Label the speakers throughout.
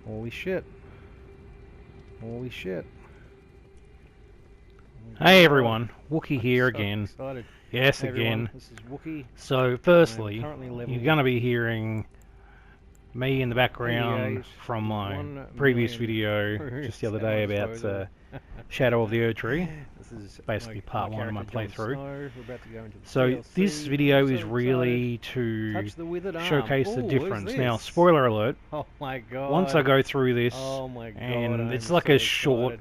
Speaker 1: Holy shit. Holy shit.
Speaker 2: Hey everyone, Wookiee here again.
Speaker 1: Excited.
Speaker 2: Yes,
Speaker 1: Hey
Speaker 2: again.
Speaker 1: everyone, this is Wookiee.
Speaker 2: So, firstly,
Speaker 1: currently level
Speaker 2: you're going to be hearing me in the background
Speaker 1: 88,
Speaker 2: from my
Speaker 1: 1
Speaker 2: previous
Speaker 1: million
Speaker 2: video just the other day about Shadow of the Erdtree.
Speaker 1: This is
Speaker 2: Basically part 1 of my
Speaker 1: character, Jon
Speaker 2: playthrough.
Speaker 1: Snow. We're about to go into the
Speaker 2: So
Speaker 1: DLC.
Speaker 2: this video
Speaker 1: I'm
Speaker 2: is
Speaker 1: so
Speaker 2: really to
Speaker 1: Touch the withered arm.
Speaker 2: showcase
Speaker 1: Ooh,
Speaker 2: the
Speaker 1: what is
Speaker 2: difference.
Speaker 1: this?
Speaker 2: Now, spoiler alert,
Speaker 1: Oh my god.
Speaker 2: once I go through this,
Speaker 1: Oh my god,
Speaker 2: and
Speaker 1: I'm
Speaker 2: it's like
Speaker 1: so
Speaker 2: a short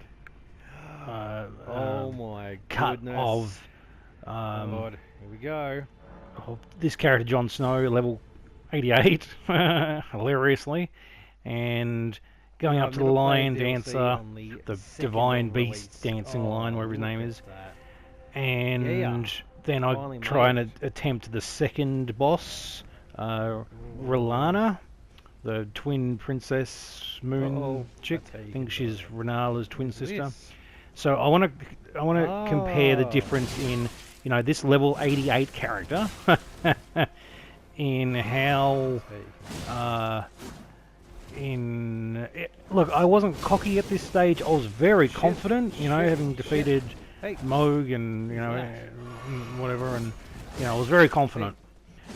Speaker 1: oh my
Speaker 2: cut
Speaker 1: goodness.
Speaker 2: of
Speaker 1: God, here we go.
Speaker 2: of this character Jon Snow, level 88, hilariously, and going up
Speaker 1: I've
Speaker 2: to the
Speaker 1: never
Speaker 2: lion
Speaker 1: played DLC
Speaker 2: dancer,
Speaker 1: on
Speaker 2: the
Speaker 1: second
Speaker 2: divine
Speaker 1: on
Speaker 2: beast
Speaker 1: release.
Speaker 2: dancing lion, whatever his
Speaker 1: Look
Speaker 2: name
Speaker 1: at
Speaker 2: is,
Speaker 1: that.
Speaker 2: and then I
Speaker 1: Finally
Speaker 2: try
Speaker 1: made
Speaker 2: and
Speaker 1: it.
Speaker 2: attempt the second boss, R'Lana, the twin princess moon chick.
Speaker 1: That's how
Speaker 2: I
Speaker 1: you
Speaker 2: think
Speaker 1: can
Speaker 2: she's
Speaker 1: die.
Speaker 2: Renala's twin
Speaker 1: What is
Speaker 2: sister.
Speaker 1: this?
Speaker 2: So I want to compare the
Speaker 1: Oh.
Speaker 2: difference in, you know, this level 88 character in how look, I wasn't cocky at this stage. I was very confident, you know, having defeated Moog and, you know, whatever, and, you know, I was very confident.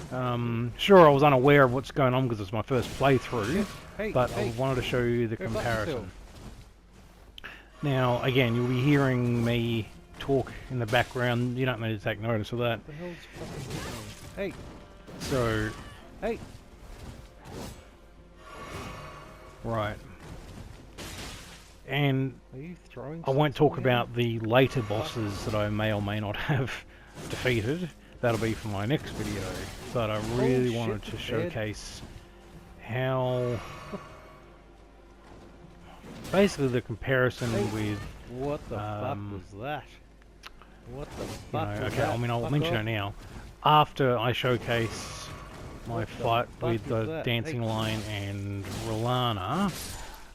Speaker 2: Sure, I was unaware of what's going on because it's my first playthrough, but I wanted to show you the comparison. Now, again, you'll be hearing me talk in the background. You don't need to take notice of that.
Speaker 1: What the hell's fucking happening? Hey,
Speaker 2: So,
Speaker 1: hey.
Speaker 2: right. And
Speaker 1: Are you throwing
Speaker 2: I won't talk
Speaker 1: something at
Speaker 2: about the later bosses that I may or may not have defeated. That'll be for my next video. But I really wanted to showcase how... basically the comparison with...
Speaker 1: What the fuck was that? What the fuck was
Speaker 2: okay,
Speaker 1: that?
Speaker 2: I mean, I'll
Speaker 1: Fuck
Speaker 2: mention
Speaker 1: off.
Speaker 2: it now. After I showcase my
Speaker 1: What the
Speaker 2: fight
Speaker 1: fuck
Speaker 2: with
Speaker 1: is
Speaker 2: the
Speaker 1: that?
Speaker 2: Dancing Lion and R'Lana,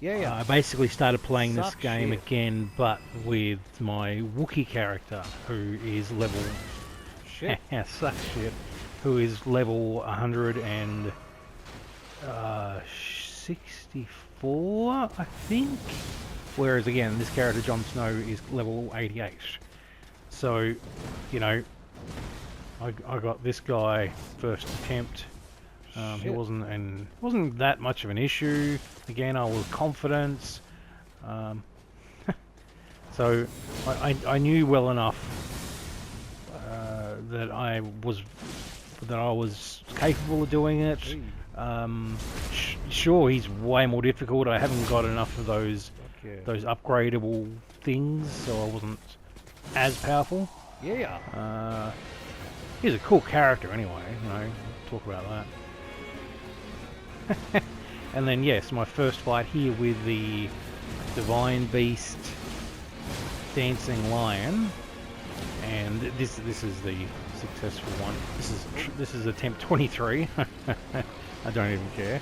Speaker 1: Yeah.
Speaker 2: I basically started playing this
Speaker 1: Suck
Speaker 2: game
Speaker 1: shit.
Speaker 2: again, but with my Wookiee character, who is level...
Speaker 1: Shit.
Speaker 2: suck shit. Who is level 164, I think? Whereas again, this character, Jon Snow, is level 88. So, you know, I got this guy first attempt. He wasn't that much of an issue. Again, I was confident. So I knew well enough that I was capable of doing it. Sure, he's way more difficult. I haven't got enough of those upgradable things, so I wasn't as powerful.
Speaker 1: Yeah.
Speaker 2: He's a cool character anyway, you know, talk about that. And then yes, my first fight here with the Divine Beast Dancing Lion, and this is the successful one. This is attempt 23. I don't even care.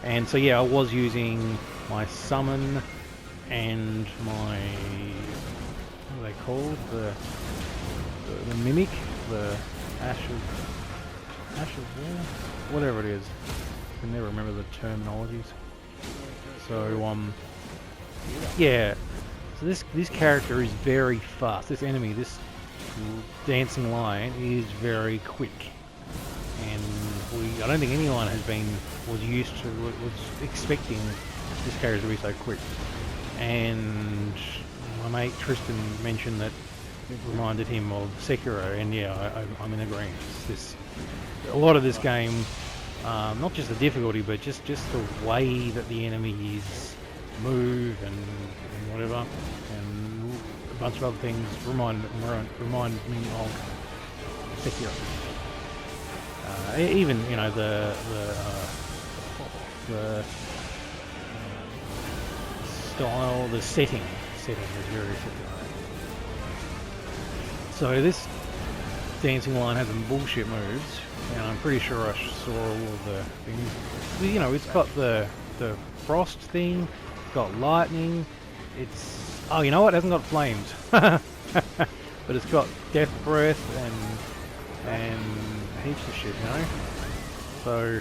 Speaker 2: And so yeah, I was using my summon and my, what are they called? The mimic, the ash of war, whatever it is. I can never remember the terminologies. So yeah. So this character is very fast. This enemy, this dancing lion, is very quick, and I don't think anyone was expecting this character to be so quick. And my mate Tristan mentioned that it reminded him of Sekiro, and yeah, I'm in agreement. A lot of this game, not just the difficulty, but just the way that the enemies move and whatever, and a bunch of other things remind me of Sekiro. Even, you know, the style, the setting is very Sekiro. So this dancing lion has some bullshit moves, and I'm pretty sure I saw all of the things. You know, it's got the frost thing, it's got lightning, oh, you know what, it hasn't got flames. But it's got death breath and heaps of shit, you know? So,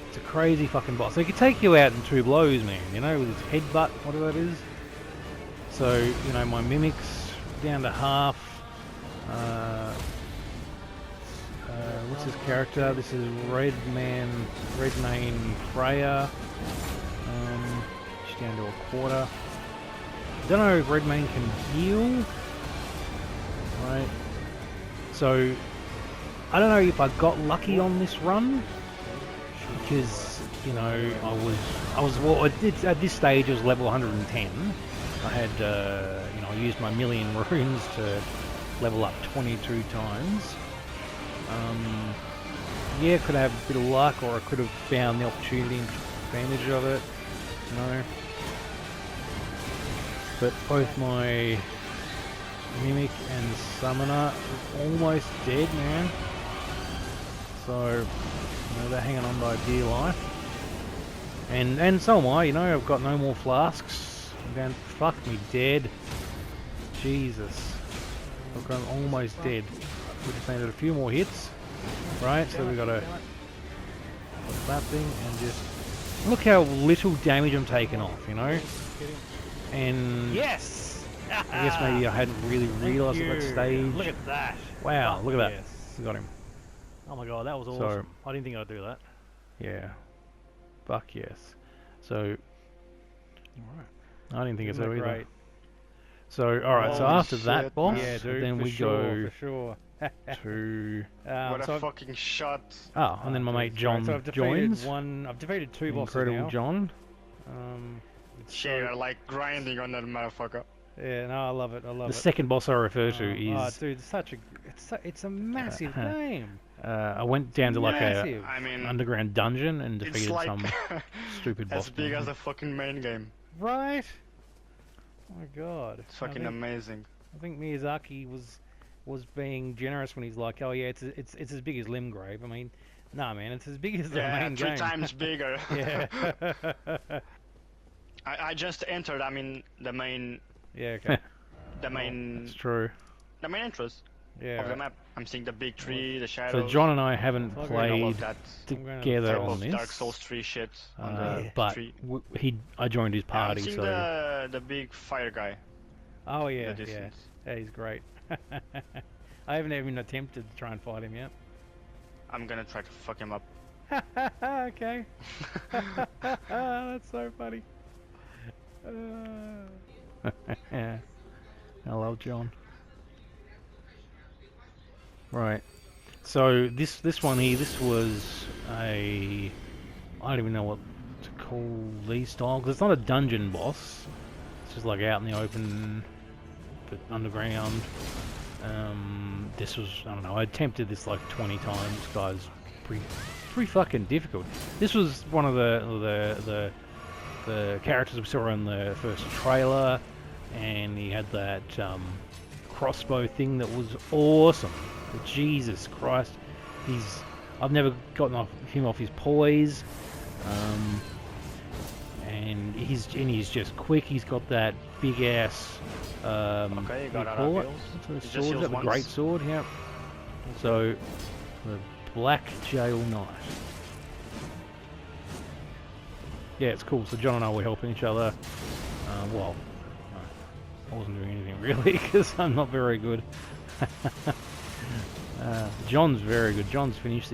Speaker 2: It's a crazy fucking boss. He could take you out in 2 blows, man, you know, with his headbutt, whatever that is. So, you know, my mimics down to half. What's his character? This is Redmane Freya. Just down to a quarter. I don't know if Redmane can heal. Right. So, I don't know if I got lucky on this run. Because, you know, well, at this stage I was level 110. I had, you know, I used my million runes to level up 22 times. Yeah, could have a bit of luck, or I could have found the opportunity and took advantage of it, you know. But both my Mimic and Summoner are almost dead, man. So, you know, they're hanging on by dear life. And so am I, you know, I've got no more flasks. I'm going, fuck me dead. Jesus. Look, I'm almost dead. We just needed a few more hits. Right, so we gotta put that thing and just look how little damage I'm taking off, you know? And
Speaker 1: yes!
Speaker 2: I guess maybe I hadn't really realised at that stage.
Speaker 1: Look at that!
Speaker 2: Wow, look at that.
Speaker 1: Yes.
Speaker 2: We got him.
Speaker 1: Oh my god, that was awesome.
Speaker 2: So,
Speaker 1: I didn't think I'd do that.
Speaker 2: yeah. Fuck yes. So,
Speaker 1: Alright.
Speaker 2: I didn't think it's so either.
Speaker 1: Great.
Speaker 2: So, alright, so
Speaker 3: Holy
Speaker 2: after that
Speaker 3: shit,
Speaker 2: boss,
Speaker 3: man.
Speaker 1: Yeah, dude,
Speaker 2: then
Speaker 1: for
Speaker 2: we
Speaker 1: sure,
Speaker 2: go
Speaker 1: for sure.
Speaker 2: to...
Speaker 3: What
Speaker 1: so
Speaker 3: a
Speaker 1: I've-
Speaker 3: fucking shot.
Speaker 2: Oh, and then my mate John
Speaker 1: so I've defeated
Speaker 2: joins.
Speaker 1: I've defeated 2 bosses
Speaker 2: Incredible
Speaker 1: now.
Speaker 2: John.
Speaker 1: It's
Speaker 3: Shit, you're like grinding on that motherfucker.
Speaker 1: yeah, no, I love it. I love
Speaker 2: The
Speaker 1: it.
Speaker 2: second boss I refer to
Speaker 1: Oh,
Speaker 2: is...
Speaker 1: dude, it's a massive game.
Speaker 2: I went down to like a
Speaker 1: Massive.
Speaker 3: I mean,
Speaker 2: underground dungeon and
Speaker 3: it's
Speaker 2: defeated
Speaker 3: like
Speaker 2: some stupid boss.
Speaker 3: as big as the fucking main game.
Speaker 1: Right? Oh my god.
Speaker 3: It's fucking amazing.
Speaker 1: I think Miyazaki was being generous when he's like, oh yeah, it's as big as Limgrave. I mean, nah, man, it's as big as the
Speaker 3: Yeah,
Speaker 1: main
Speaker 3: 3
Speaker 1: game.
Speaker 3: times bigger.
Speaker 1: Yeah.
Speaker 3: I just entered. I mean, the main,
Speaker 1: Yeah. Okay.
Speaker 3: the main,
Speaker 2: It's true.
Speaker 3: the main entrance
Speaker 1: Yeah.
Speaker 3: of the
Speaker 1: right.
Speaker 3: map. I'm seeing the big tree, the
Speaker 2: So
Speaker 3: shadows.
Speaker 2: John and I haven't
Speaker 1: Fuck, I
Speaker 3: all
Speaker 2: played
Speaker 3: of that
Speaker 2: together
Speaker 3: type
Speaker 2: on
Speaker 3: of
Speaker 2: this,
Speaker 3: Dark Souls 3 shit on the
Speaker 2: but
Speaker 3: tree.
Speaker 2: I joined his
Speaker 3: Yeah, I'm
Speaker 2: party,
Speaker 3: seeing
Speaker 2: so
Speaker 3: the big fire guy.
Speaker 1: Oh
Speaker 3: in
Speaker 1: yeah,
Speaker 3: the
Speaker 1: yeah.
Speaker 3: distance.
Speaker 1: Yeah, he's great. I haven't even attempted to try and fight him yet.
Speaker 3: I'm gonna try to fuck him up.
Speaker 1: Okay. That's so funny.
Speaker 2: I love John. Right. So this one here, this was a, I don't even know what to call these style, because it's not a dungeon boss. It's just like out in the open, but underground. This was, I don't know, I attempted this like 20 times, guys. Pretty fucking difficult. This was one of the characters we saw in the first trailer, and he had that crossbow thing that was awesome. But Jesus Christ, I've never gotten him off his poise, and he's just quick. He's got that big ass.
Speaker 3: Okay, you got
Speaker 2: what
Speaker 3: out
Speaker 2: do you call
Speaker 3: of
Speaker 2: it?
Speaker 3: heals.
Speaker 2: What sort of
Speaker 3: He just
Speaker 2: sword is
Speaker 3: heals
Speaker 2: that? The
Speaker 3: once.
Speaker 2: great sword, yeah. So the Black Jail Knight. Yeah, it's cool. So John and I were helping each other. Well, I wasn't doing anything really because I'm not very good. John's very good. John's finished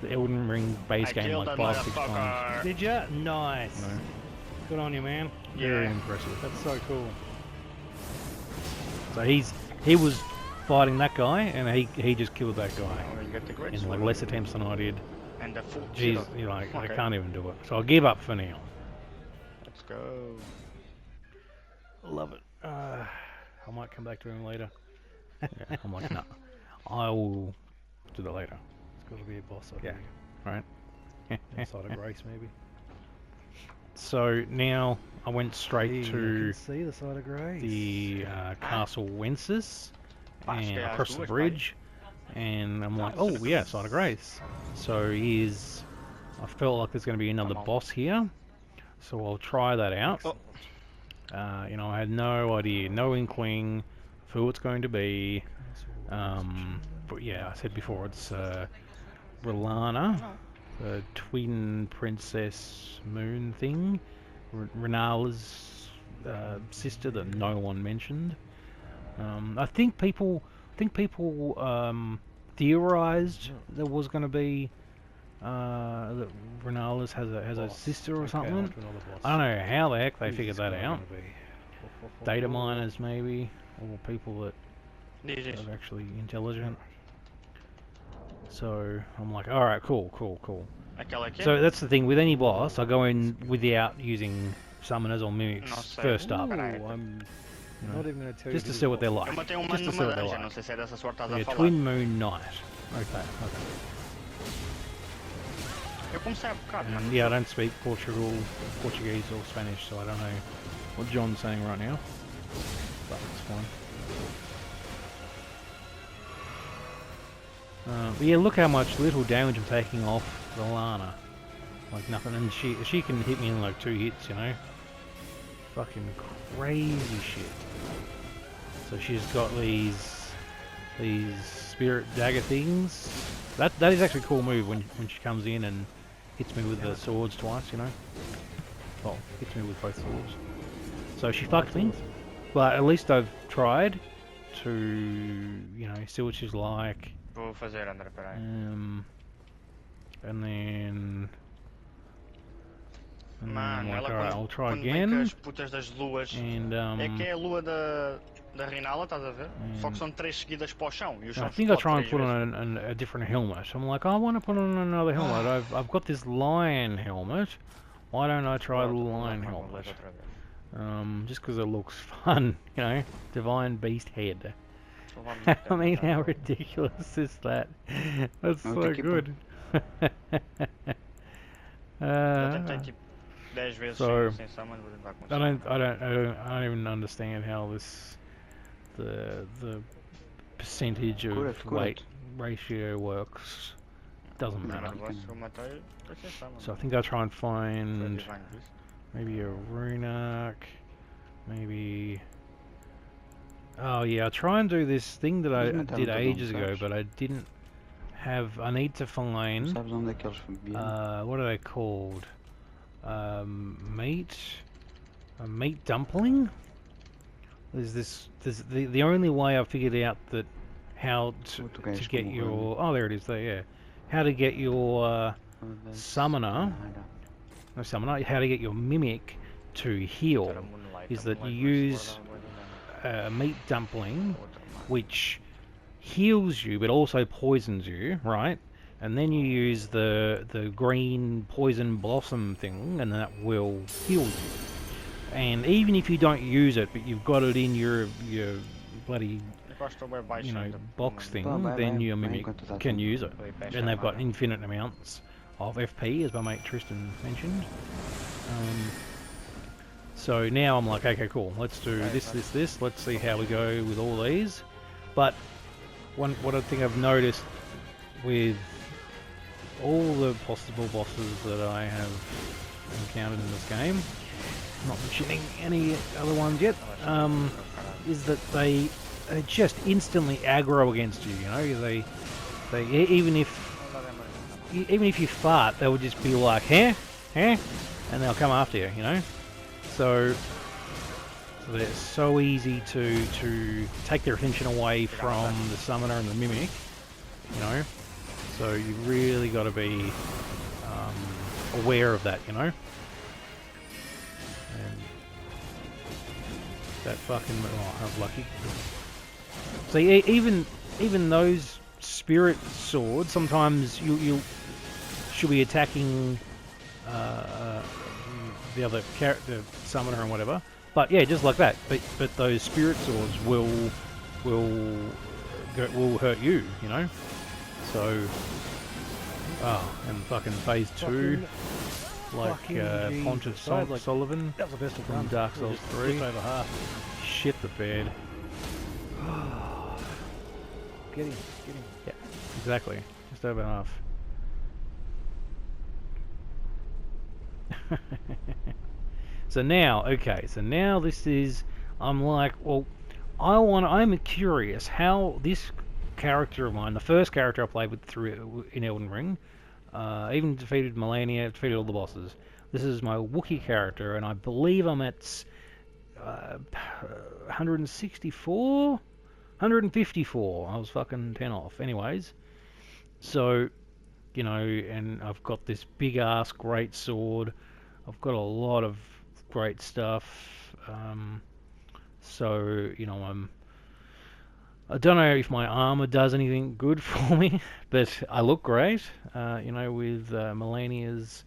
Speaker 2: the Elden Ring base
Speaker 3: I
Speaker 2: game
Speaker 3: killed
Speaker 2: like
Speaker 3: that
Speaker 2: 5-6 times.
Speaker 3: motherfucker.
Speaker 1: Did ya? Nice.
Speaker 2: You know,
Speaker 1: Good on you, man.
Speaker 2: very
Speaker 3: Yeah.
Speaker 2: impressive.
Speaker 1: That's so cool.
Speaker 2: So he was fighting that guy, and he just killed that guy
Speaker 3: Oh, you get the great
Speaker 2: in like
Speaker 3: sword.
Speaker 2: less attempts than I did.
Speaker 3: And the full
Speaker 2: Jeez,
Speaker 3: shield.
Speaker 2: you know, I
Speaker 3: Okay.
Speaker 2: can't even do it. So I'll give up for now.
Speaker 3: Let's go.
Speaker 1: Love it. I might come back to him later.
Speaker 2: Yeah, I'm like, no, I will do that later.
Speaker 1: It's got to be a boss.
Speaker 2: Yeah. Right.
Speaker 1: Inside of Grace, maybe.
Speaker 2: So now I went straight
Speaker 1: You
Speaker 2: to
Speaker 1: can see the side of Grace.
Speaker 2: the Castle Wences and
Speaker 3: yeah,
Speaker 2: across the
Speaker 3: good,
Speaker 2: bridge, and I'm like, oh yeah, Side of Grace. So I felt like there's going to be another
Speaker 3: Come on.
Speaker 2: boss here, so I'll try that out.
Speaker 3: Oh.
Speaker 2: You know, I had no idea, no inkling of who it's going to be. But yeah, I said before it's Rolana, twin princess moon thing, Renala's sister that no one mentioned. I think people theorized there was going to be that Renala's has a sister or something. I don't know how the heck they figured that out. Data miners maybe, or people that are actually intelligent. So I'm like, all right, cool. So that's the thing with any boss. I go in without using summoners or mimics first up.
Speaker 1: I'm not even going to tell you.
Speaker 2: Just to see what they're like.
Speaker 3: Eu matei uma
Speaker 2: Just to see what they're
Speaker 3: dungeon,
Speaker 2: like.
Speaker 3: não sei se é dessa sorte que estás
Speaker 2: Yeah,
Speaker 3: a falar.
Speaker 2: Twin Moon Knight. Okay.
Speaker 3: Eu comecei há bocado, mano.
Speaker 2: Yeah, I don't speak Portuguese or Spanish, so I don't know what John's saying right now. But it's fine. But yeah, look how much little damage I'm taking off the Lana. Like nothing, and she can hit me in like 2 hits, you know? Fucking crazy shit. So she's got these spirit dagger things. That is actually a cool move when she comes in and hits me with the swords twice, you know? Well, hits me with both swords. So she fucked me, but at least I've tried to, you know, see what she's like.
Speaker 3: Vou fazer, André, peraí.
Speaker 2: And then
Speaker 3: Mano,
Speaker 2: I'm like,
Speaker 3: ela
Speaker 2: alright, I'll try
Speaker 3: quando vem
Speaker 2: again.
Speaker 3: com as putas das luas,
Speaker 2: And
Speaker 3: é que é a lua da Rinala, estás a ver? Só que são 3 seguidas para o chão. E o chão
Speaker 2: I think I'll try and
Speaker 3: explode
Speaker 2: put
Speaker 3: 3 vezes.
Speaker 2: on a different helmet. I'm like, I want to put on another helmet. I've got this lion helmet. Why don't I try the lion helmet? Just because it looks fun, you know? Divine beast head. I mean, how ridiculous is that? That's so good.
Speaker 3: Já tentei tipo 10 vezes
Speaker 2: So,
Speaker 3: sem summon, vou tentar com
Speaker 2: I don't even understand how the percentage of weight ratio works. Doesn't matter.
Speaker 3: Eu matei, foi sem summon.
Speaker 2: So I think I'll try and
Speaker 3: Foi
Speaker 2: find
Speaker 3: Divine Beast.
Speaker 2: maybe a Runak, maybe. Oh yeah, I'll try and do this thing that I did ages ago, but I didn't have. I need to find.
Speaker 4: Sabes onde é que eles vieram?
Speaker 2: What are they called? Meat. A meat dumpling. There's the only way I figured out that how to get your. Oh, there it is. There, yeah. How to get your summoner. No summoner. How to get your mimic to heal is that you use a meat dumpling, which heals you but also poisons you, right? And then you use the green poison blossom thing, and that will heal you. And even if you don't use it, but you've got it in your bloody, you know, box thing, then your mimic can use it. And they've got infinite amounts of FP, as my mate Tristan mentioned. So now I'm like, okay, cool, let's do this. Let's see how we go with all these. But what I think I've noticed with all the possible bosses that I have encountered in this game, not mentioning any other ones yet, is that they just instantly aggro against you. You know, they even if you fart, they will just be like, huh, and they'll come after you. You know, so they're so easy to take their attention away from the summoner and the mimic. You know, so you really got to be aware of that. You know. That fucking... Oh, I was lucky. See, even those spirit swords, sometimes you should be attacking the other the summoner and whatever. But yeah, just like that. But those spirit swords will hurt you, you know. So, and fucking phase 2. Like Pontiff Sullivan
Speaker 1: That was the best I've
Speaker 2: from
Speaker 1: done.
Speaker 2: Dark Souls 3.
Speaker 1: Just over half.
Speaker 2: Shit the bed.
Speaker 1: Get him.
Speaker 2: Yeah, exactly. Just over half. So now, okay, so now this is, I'm like, well, I'm curious how this character of mine, the first character I played with through in Elden Ring, Even defeated Melania, defeated all the bosses. This is my Wookiee character, and I believe I'm at 164? 154. I was fucking 10 off. Anyways, so, you know, and I've got this big ass great sword. I've got a lot of great stuff. So, you know, I don't know if my armor does anything good for me, but I look great, you know, with Melania's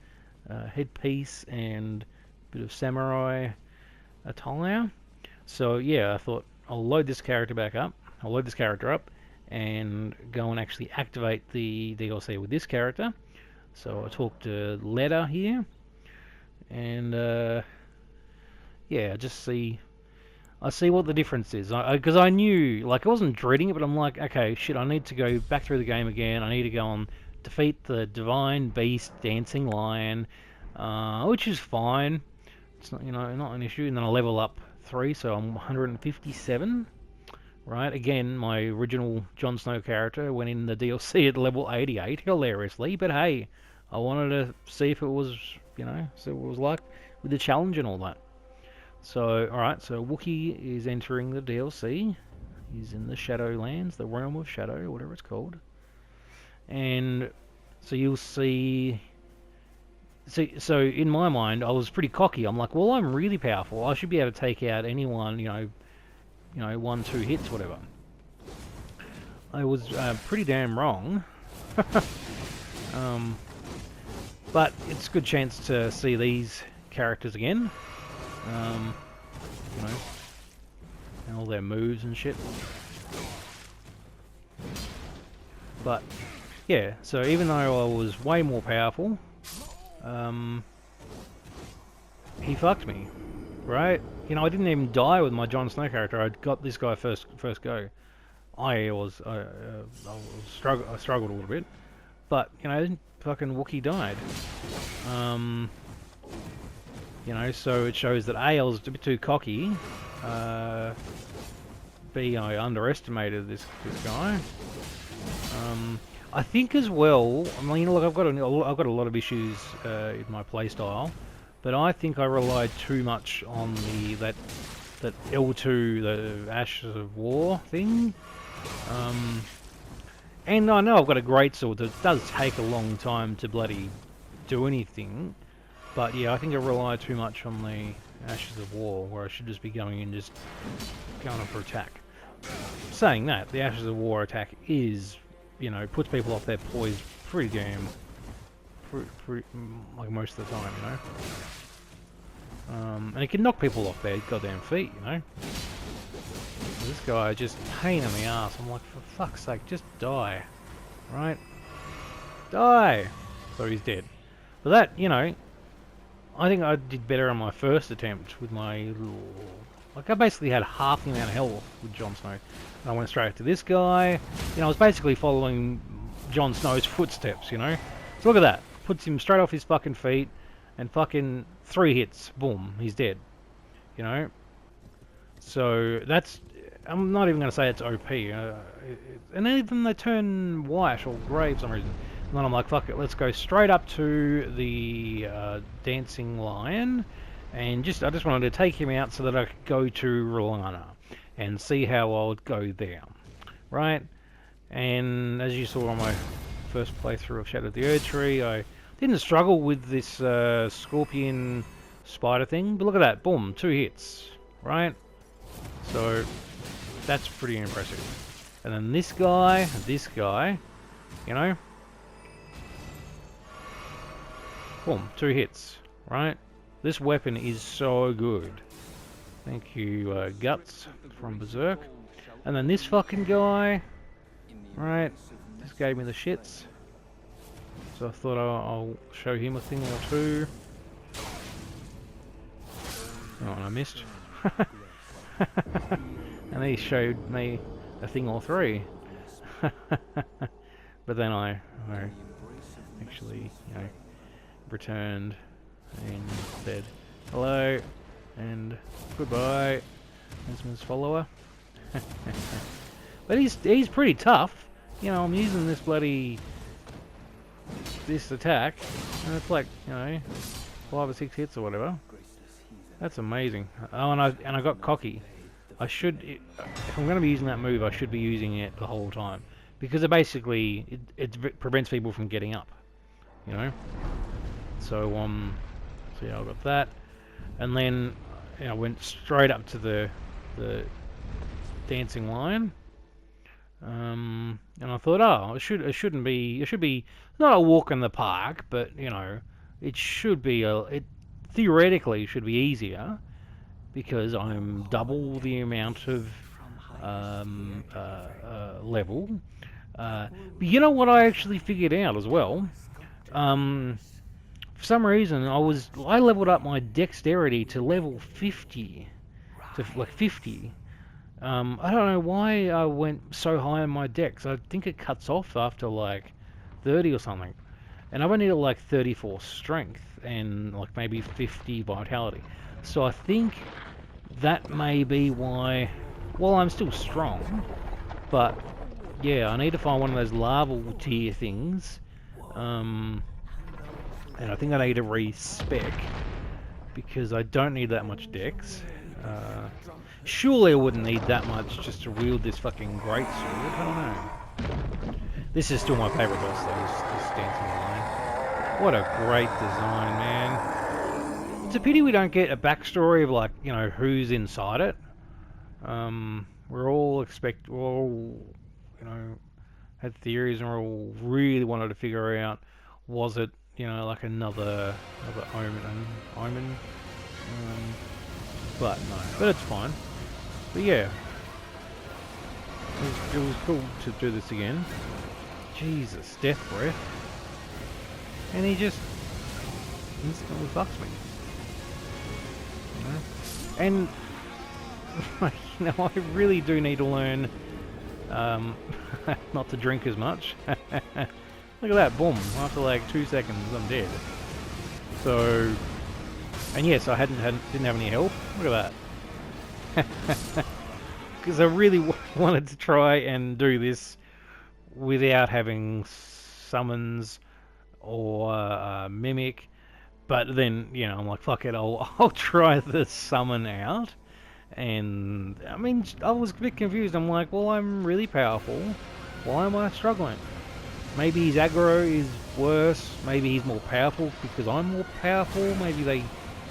Speaker 2: headpiece and a bit of samurai attire. So yeah, I thought I'll load this character back up. I'll load this character up and go and actually activate the DLC with this character. So I talked to Leda here, and yeah, just see. I see what the difference is, because I knew, like, I wasn't dreading it, but I'm like, okay, shit, I need to go back through the game again. I need to go and defeat the Divine Beast Dancing Lion, which is fine. It's not, you know, not an issue. And then I level up 3, so I'm 157. Right, again, my original Jon Snow character went in the DLC at level 88, hilariously. But hey, I wanted to see if it was, you know, see what it was like with the challenge and all that. So, alright, so Wookiee is entering the DLC. He's in the Shadowlands, the Realm of Shadow, whatever it's called. And so you'll see... So in my mind, I was pretty cocky. I'm like, well, I'm really powerful. I should be able to take out anyone, you know, 1-2 hits, whatever. I was pretty damn wrong. But it's a good chance to see these characters again. You know, and all their moves and shit. But yeah, so even though I was way more powerful, he fucked me, right? You know, I didn't even die with my Jon Snow character. I got this guy first go. I struggled a little bit, but you know, fucking Wookiee died. You know, so it shows that A, I was a bit too cocky. B, I underestimated this guy. I think as well. I mean, look, I've got a lot of issues in my playstyle, but I think I relied too much on that L2, the Ashes of War thing. And I know I've got a great sword that does take a long time to bloody do anything. But yeah, I think I rely too much on the Ashes of War, where I should just be going in, just going up for attack. Saying that, the Ashes of War attack is, you know, puts people off their poise pretty damn, like most of the time, you know. And it can knock people off their goddamn feet, you know. This guy just pain in the ass. I'm like, for fuck's sake, just die, right? Die. So he's dead. But that, you know. I think I did better on my first attempt with my little... Like, I basically had half the amount of health with Jon Snow. And I went straight to this guy. You know, I was basically following Jon Snow's footsteps, you know? So look at that. Puts him straight off his fucking feet. And fucking 3 hits. Boom. He's dead. You know? So, that's... I'm not even going to say it's OP. And then they turn white or grey for some reason. And then I'm like, fuck it, let's go straight up to the Dancing Lion, and I just wanted to take him out so that I could go to Rolana and see how I would go there, right? And as you saw on my first playthrough of Shadow of the Erdtree, I didn't struggle with this scorpion spider thing, but look at that, boom, 2 hits, right? So that's pretty impressive. And then this guy, you know. Boom, 2 hits, right? This weapon is so good. Thank you, Guts from Berserk. And then this fucking guy, right? Just gave me the shits. So I thought I'll show him a thing or two. Oh, and I missed. And he showed me a thing or 3. But then I actually, you know, returned and said hello and goodbye as his follower. But he's pretty tough. You know, I'm using this bloody this attack, and it's like, you know, 5 or 6 hits or whatever. That's amazing. Oh, and I got cocky. I should, if I'm going to be using that move, I should be using it the whole time, because it basically it prevents people from getting up, you know. So so yeah, I got that, and then I went straight up to the dancing lion. And I thought, oh, it should be not a walk in the park, but you know, it should be it theoretically should be easier because I'm double the amount of level. But you know what I actually figured out as well. For some reason, I leveled up my dexterity to level 50, to like 50. I don't know why I went so high on my dex. I think it cuts off after like 30 or something. And I've only got like 34 strength and like maybe 50 vitality. So I think that may be why... Well, I'm still strong, but yeah, I need to find one of those larval tier things. And I think I need to respec because I don't need that much dex. Surely I wouldn't need that much just to wield this fucking great sword. I don't know. This is still my favourite boss though, this dancing lion. What a great design, man. It's a pity we don't get a backstory of like, you know, who's inside it. We're all, you know, had theories and we're all really wanted to figure out, was it, you know, like another omen? But no, but it's fine. But yeah, it was cool to do this again. Jesus, death breath. And he just instantly fucks me. You know? And, you know, I really do need to learn not to drink as much. Look at that, boom, after like 2 seconds I'm dead. So, and yes, I didn't have any help. Look at that. Because I really wanted to try and do this without having summons or mimic, but then, you know, I'm like, fuck it, I'll try the summon out. And I mean, I was a bit confused. I'm like, well, I'm really powerful. Why am I struggling? Maybe his aggro is worse. Maybe he's more powerful because I'm more powerful. Maybe they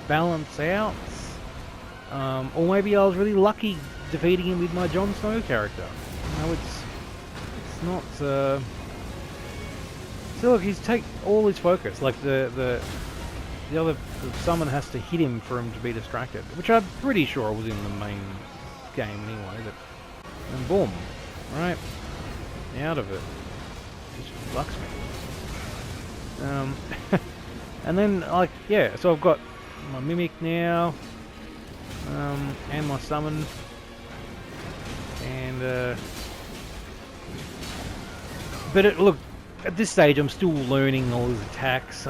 Speaker 2: balance out. Or maybe I was really lucky defeating him with my Jon Snow character. You know, it's not. So look, he's take all his focus. Like the summon has to hit him for him to be distracted, which I'm pretty sure was in the main game anyway. But and boom, right out of it. Just fucks me. And then like yeah, so I've got my mimic now. And my summon, and but look, at this stage I'm still learning all his attacks.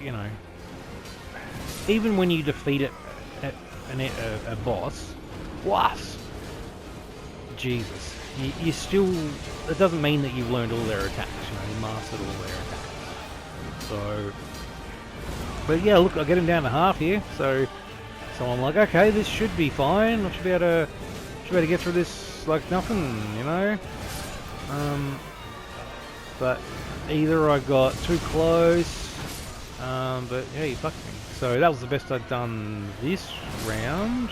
Speaker 2: You know, even when you defeat a boss, Jesus, you still. It doesn't mean that you've learned all their attacks. You know, you mastered all their attacks. So, but yeah, look, I get him down to half here. So I'm like, okay, this should be fine. I should be able to get through this like nothing, you know. But either I got too close, but yeah, he fucked me. So that was the best I'd done this round.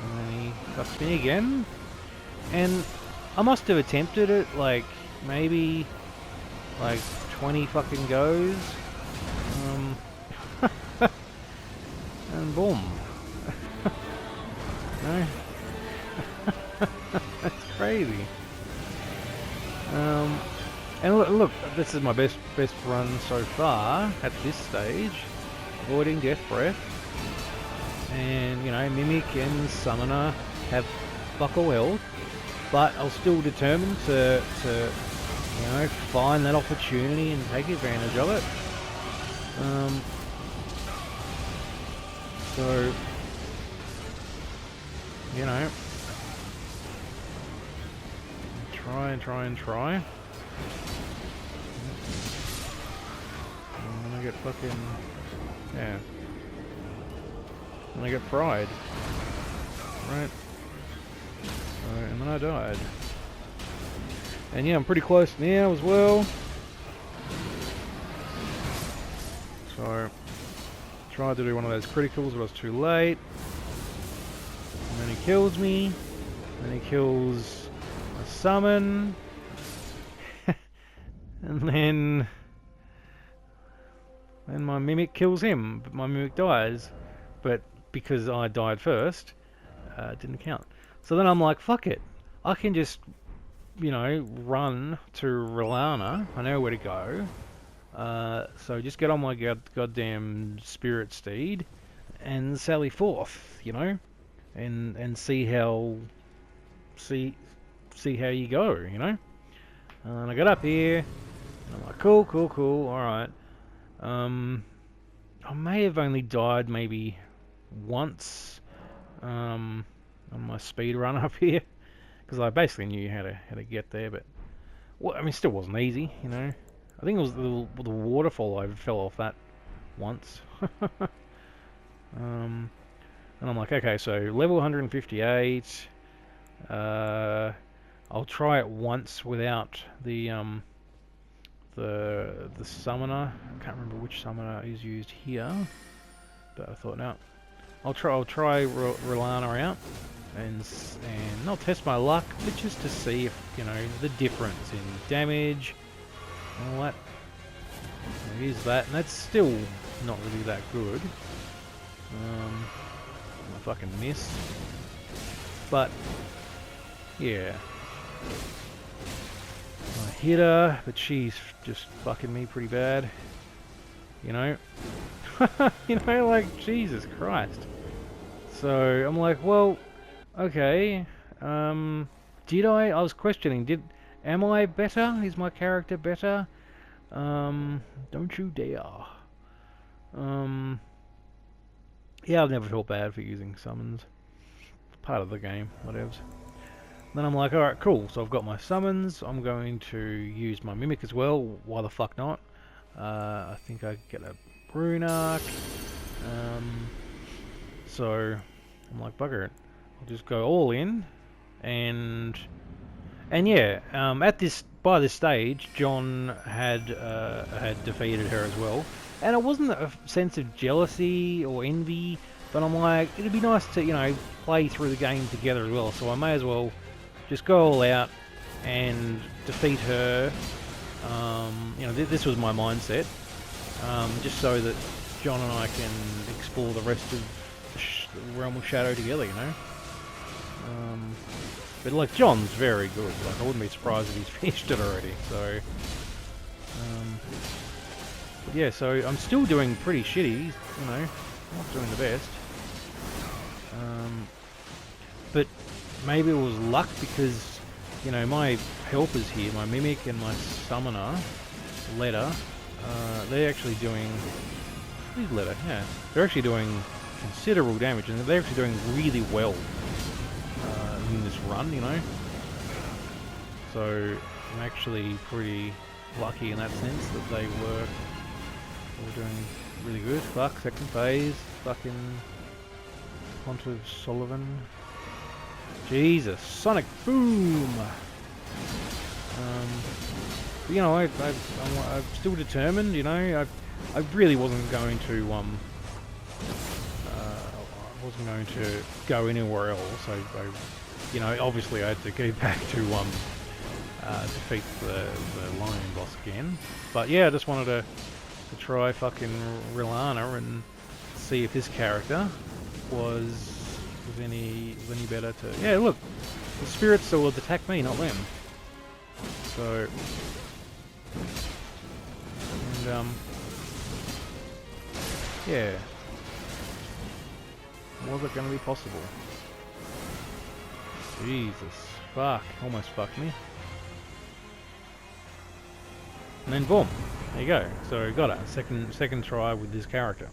Speaker 2: And then he fucked me again. And I must have attempted it like maybe like 20 fucking goes. And boom. No. That's crazy. And look, this is my best run so far at this stage, avoiding death breath. And you know, mimic and summoner have fuck all health, but I'll still determined to you know, find that opportunity and take advantage of it. So, you know, try. I get fucking... yeah. And I get fried. Right? And then I died. And yeah, I'm pretty close now as well. So, tried to do one of those criticals, but I was too late. And then he kills me. And he kills a summon. And then my mimic kills him, but my mimic dies. But because I died first, it didn't count. So then I'm like, fuck it. I can just, you know, run to Relana. I know where to go. So just get on my goddamn spirit steed and sally forth, you know, and see how you go, you know. And I got up here, and I'm like, cool, all right. I may have only died maybe once on my speed run up here, because I basically knew how to get there, but well, I mean, it still wasn't easy, you know. I think it was the waterfall. I fell off that once. And I'm like, okay, so level 158. I'll try it once without the summoner. I can't remember which summoner is used here, but I thought, no, I'll try Relana out and I'll test my luck, but just to see if, you know, the difference in damage and all that. So here's that, and that's still not really that good. I fucking miss, but yeah. I hit her, but she's just fucking me pretty bad. You know? You know, like, Jesus Christ. So, I'm like, well, okay. Did I was questioning, am I better? Is my character better? Don't you dare. Yeah, I've never felt bad for using summons. It's part of the game, whatevs. Then I'm like, alright, cool, so I've got my summons, I'm going to use my mimic as well, why the fuck not? I think I get a Brunark, so I'm like, bugger it, I'll just go all in, and yeah, by this stage, John had defeated her as well, and it wasn't a sense of jealousy or envy, but I'm like, it'd be nice to, you know, play through the game together as well, so I may as well just go all out and defeat her. You know, this was my mindset, just so that John and I can explore the rest of the realm of Shadow together, you know. But like, John's very good. Like, I wouldn't be surprised if he's finished it already. So, but yeah, so I'm still doing pretty shitty. You know, not doing the best. But maybe it was luck because, you know, my helpers here, my mimic and my summoner, Letter, they're actually doing. Who's Letter? Yeah, they're actually doing considerable damage, and they're actually doing really well in this run, you know. So I'm actually pretty lucky in that sense that they were doing really good. Fuck, second phase, fucking Pontiff Sullivan. Jesus, Sonic Boom! But, you know, I'm still determined, you know. I really wasn't going to go anywhere else. You know, obviously I had to go back to defeat the lion boss again. But yeah, I just wanted to try fucking Relana and see if this character was any better to... Yeah, look, the spirits still would attack me, not them. So, and yeah, was it going to be possible? Jesus, fuck, almost fucked me. And then boom, there you go. So got it, second try with this character.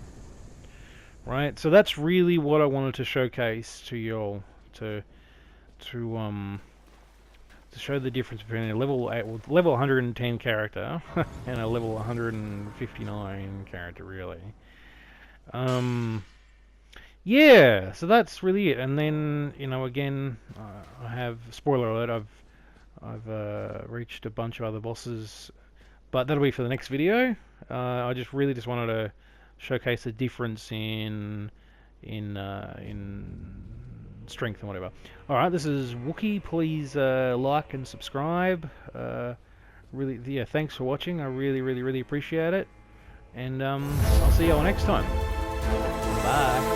Speaker 2: Right, so that's really what I wanted to showcase to y'all, to to show the difference between a level 8, well, level 110 character and a level 159 character, really. Yeah, so that's really it. And then, you know, again, I have, spoiler alert, I've reached a bunch of other bosses, but that'll be for the next video. I just wanted to showcase the difference in strength and whatever. All right, this is Wookiee. Please like and subscribe. Really, yeah, thanks for watching. I really appreciate it. And I'll see you all next time. Bye.